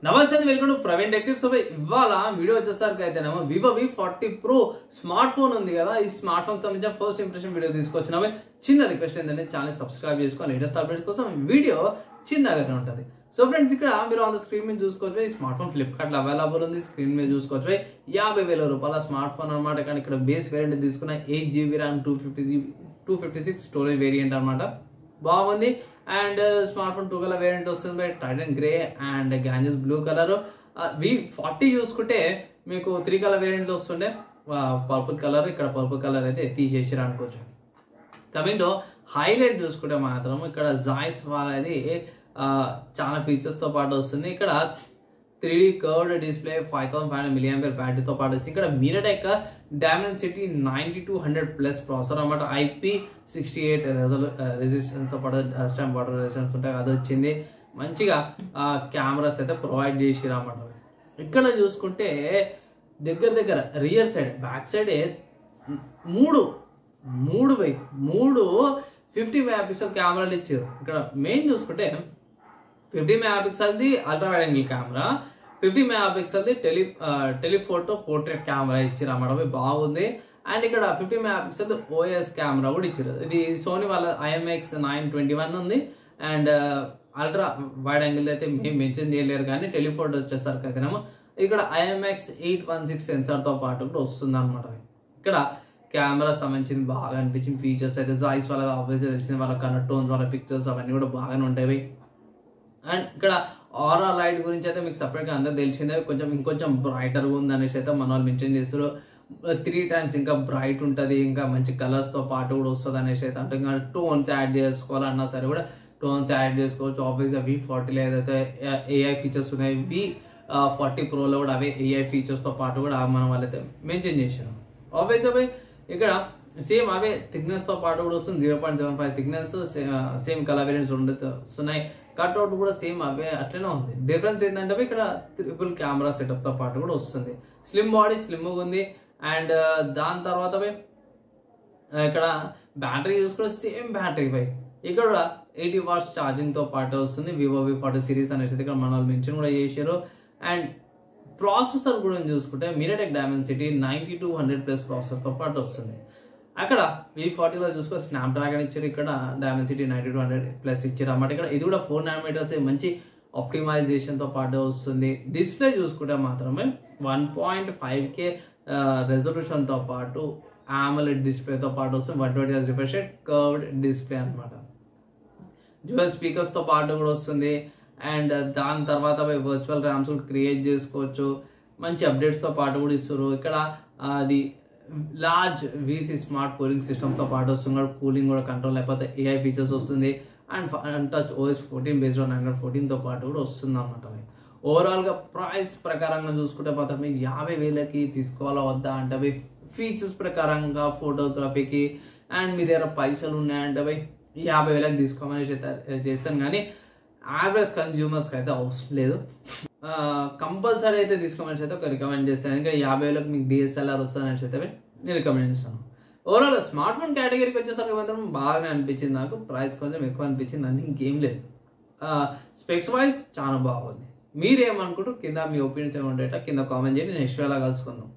నమస్తే welcome to Praveen tech tips. ఇవాళ video వచ్చేసరికి అయితేనేమో Vivo V40 Pro smart phone ఉంది కదా, ఈ స్మార్ట్ ఫోన్ సంబంధించిన ఫస్ట్ ఇంప్రెషన్ వీడియో తీసుకొచ్చినామే. చిన్న రిక్వెస్ట్ ఏంటంటే ఛానల్ సబ్స్క్రైబ్ చేసుకొని లేటెస్ట్ అప్డేట్స్ కోసం వీడియో చిన్నగానే ఉంటుంది. సో ఫ్రెండ్స్, ఇక్కడ మీరు ఆన్ ద స్క్రీన్ మీద చూసుకోవచ్చు, ఈ స్మార్ట్ ఫోన్ ఫ్లిప్కార్ట్ లో అవైలబుల్ ఉంది. స్క్రీన్ మీద చూసుకోవచ్చు 50,000 రూపాయల స్మార్ట్ ఫోన్ అనమాట. కానీ ఇక్కడ బేస్ వేరియంట్ తీసుకున్న 8GB RAM 256 స్టోరేజ్ వేరియంట్ అనమాట. బాగుంది. And smart phone 2 colour variant వస్తుంది, Titan grey and Ganges blue colour. V40 చూసుకుంటే మీకు 3 కలర్ వేరియంట్లు వస్తుండే, పర్పుల్ కలర్, ఇక్కడ పర్పుల్ కలర్ అయితే తీసేసారు అనుకోవచ్చు. కమింగ్ టు హైలైట్ చూసుకుంటే మాత్రం ఇక్కడ జాయిస్ అనేది చాలా ఫీచర్స్ తో పాటు వస్తుంది. ఇక్కడ 3D కర్వ్డ్ డిస్ప్లే, 5500 mAh బ్యాటరీతో పాటు వచ్చింది. ఇక్కడ మీరటెక్ డైమెన్సిటీ 9200+ ప్రాసెసర్ అన్నమాట. IP68 రెసిస్టెన్స్ తో పాటు డస్ట్ అండ్ వాటర్ రెసిస్టెన్స్ ఉంటాయి, అది వచ్చింది. మంచిగా కెమెరాస్ అయితే ప్రొవైడ్ చేసిరు అన్నమాట. ఇక్కడ చూసుకుంటే దగ్గర రియర్ సైడ్, బ్యాక్ సైడ్ మూడు 50 MP కెమెరాలు ఇచ్చారు. ఇక్కడ మెయిన్ చూసుకుంటే 50 MP ultra wide angle camera, 50 MP telephoto portrait camera ఇచ్చారు అన్నమాట. బాగుంది. అండ్ ఇక్కడ 50 MP OS కెమెరా కూడా ఇచ్చారు. ఇది సోనీ వాళ్ళ IMX921 ఉంది. అండ్ అల్ట్రా వైడ్ యాంగిల్ అయితే మెన్షన్ చేయలేరు, కానీ టెలిఫోటో వచ్చేసరికి అయితేనేమో ఇక్కడ IMX816 సెన్సార్ తో పాటు కూడా వస్తుంది అనమాట. ఇక్కడ కెమెరా సంబంధించింది బాగా అనిపించింది. ఫీచర్స్ అయితే జాయిస్ వాళ్ళ ఆబ్వియస్గా తెలిసింది, వాళ్ళ కలర్ టోన్స్, వాళ్ళ పిక్చర్స్ అవన్నీ కూడా బాగానే ఉంటాయి. అండ్ ఇక్కడ ఆరా లైట్ గురించి అయితే మీకు సపరేట్గా అందరూ తెలిసిందే, ఇంకొంచెం బ్రైటర్గా ఉంది అనేసి అయితే మన వాళ్ళు మెన్షన్ చేస్తారు. 3 times ఇంకా బ్రైట్ ఉంటుంది, ఇంకా మంచి కలర్స్తో పాటు కూడా వస్తుంది అనేసి అయితే అంటే ఇంకా టోన్స్ యాడ్ చేసుకోవాలన్నా సరే కూడా టోన్స్ యాడ్ చేసుకోవచ్చు. ఆబ్వియస్గా V40లో ఏదైతే AI ఫీచర్స్ ఉన్నాయి, V40 Proలో కూడా అవే AI ఫీచర్స్తో పాటు కూడా మనం వాళ్ళైతే మెన్షన్ చేశారు. ఆబ్వియస్గా ఇక్కడ సేమ్ అవే థిక్నెస్తో పాటు కూడా వస్తుంది. 0.75 థిక్నెస్, సేమ్ కలర్ వేరియంట్స్ వస్తున్నాయి. కట్అవుట్ కూడా సేమ్ అవే అట్లనే ఉంది. డిఫరెన్స్ ఏంటంటే ఇక్కడ ట్రిపుల్ కెమెరా సెటప్ తో పాటు కూడా వస్తుంది. స్లిమ్ బాడీ, స్లిమ్గా ఉంది. అండ్ దాని తర్వాత ఇక్కడ బ్యాటరీ చూసుకుంటే సేమ్ బ్యాటరీ ఇక్కడ కూడా 80 watts ఛార్జింగ్ తో పాటు వస్తుంది. వివో V40 సిరీస్ అనేసి ఇక్కడ మన వాళ్ళు మెన్షన్ కూడా చేశారు. అండ్ ప్రాసెసర్ కూడా చూసుకుంటే మీరటెక్ డైమెన్సిటీ 9200+ ప్రాసెసర్ తో పాటు వస్తుంది. అక్కడ V40లో చూసుకుంటే స్నాప్డ్రాగన్ ఇచ్చారు, ఇక్కడ డైమెన్సిటీ 9200+ ఇచ్చారు అన్నమాట. ఇక్కడ ఇది కూడా 4 nanometers మంచి ఆప్టిమైజేషన్ తో పాటు వస్తుంది. డిస్ప్లే చూసుకుంటే మాత్రమే 1.5K రెజల్యూషన్ తో పాటు AMOLED డిస్ప్లేతో పాటు వస్తుంది. 120Hz refresh rate, curved display అనమాట. డ్యూయల్ స్పీకర్స్ తో పాటు కూడా వస్తుంది. అండ్ దాని తర్వాత వర్చువల్ ర్యామ్స్ కూడా క్రియేట్ చేసుకోవచ్చు. మంచి అప్డేట్స్ తో పాటు కూడా ఇస్తారు. ఇక్కడ అది large VC smart cooling system తో పాటు వస్తుంది. కూలింగ్ కూడా కంట్రోల్ లేకపోతే AI ఫీచర్స్ వస్తుంది. And touch OS 14 based on Android 14 తో పాటు కూడా వస్తుంది అనమాట. ఓవరాల్ గా ప్రైస్ ప్రకారంగా చూసుకుంటే మాత్రమే 50,000కి తీసుకోవాలా వద్దా అంటే ఫీచర్స్ ప్రకారంగా ఫోటోగ్రఫీకి అండ్ మీ దగ్గర పైసలు ఉన్నాయంటే 50,000కి తీసుకోమని చేస్తాను, కానీ యావరేజ్ కన్జ్యూమర్స్కి అయితే అవసరం లేదు. కంపల్సరీ అయితే తీసుకోమని అయితే ఒక రికమెండ్ చేస్తాను. ఎందుకంటే 50,000కి మీకు DSLR వస్తుందని అయితే నేను రికమెండ్ చేస్తాను. ఓవరాల్ స్మార్ట్ ఫోన్ కేటగిరీకి వచ్చేసరికి మాత్రం బాగానే అనిపించింది నాకు. ప్రైస్ కొంచెం ఎక్కువ అనిపించింది, అని ఇంకేం లేదు. స్పెక్స్ వైజ్ చాలా బాగుంది. మీరేమనుకుంటారు కింద మీ ఒపీనియన్స్ ఏమంటే కింద కామెంట్ చేయండి. నెక్స్ట్ వేళ కలుసుకుందాం.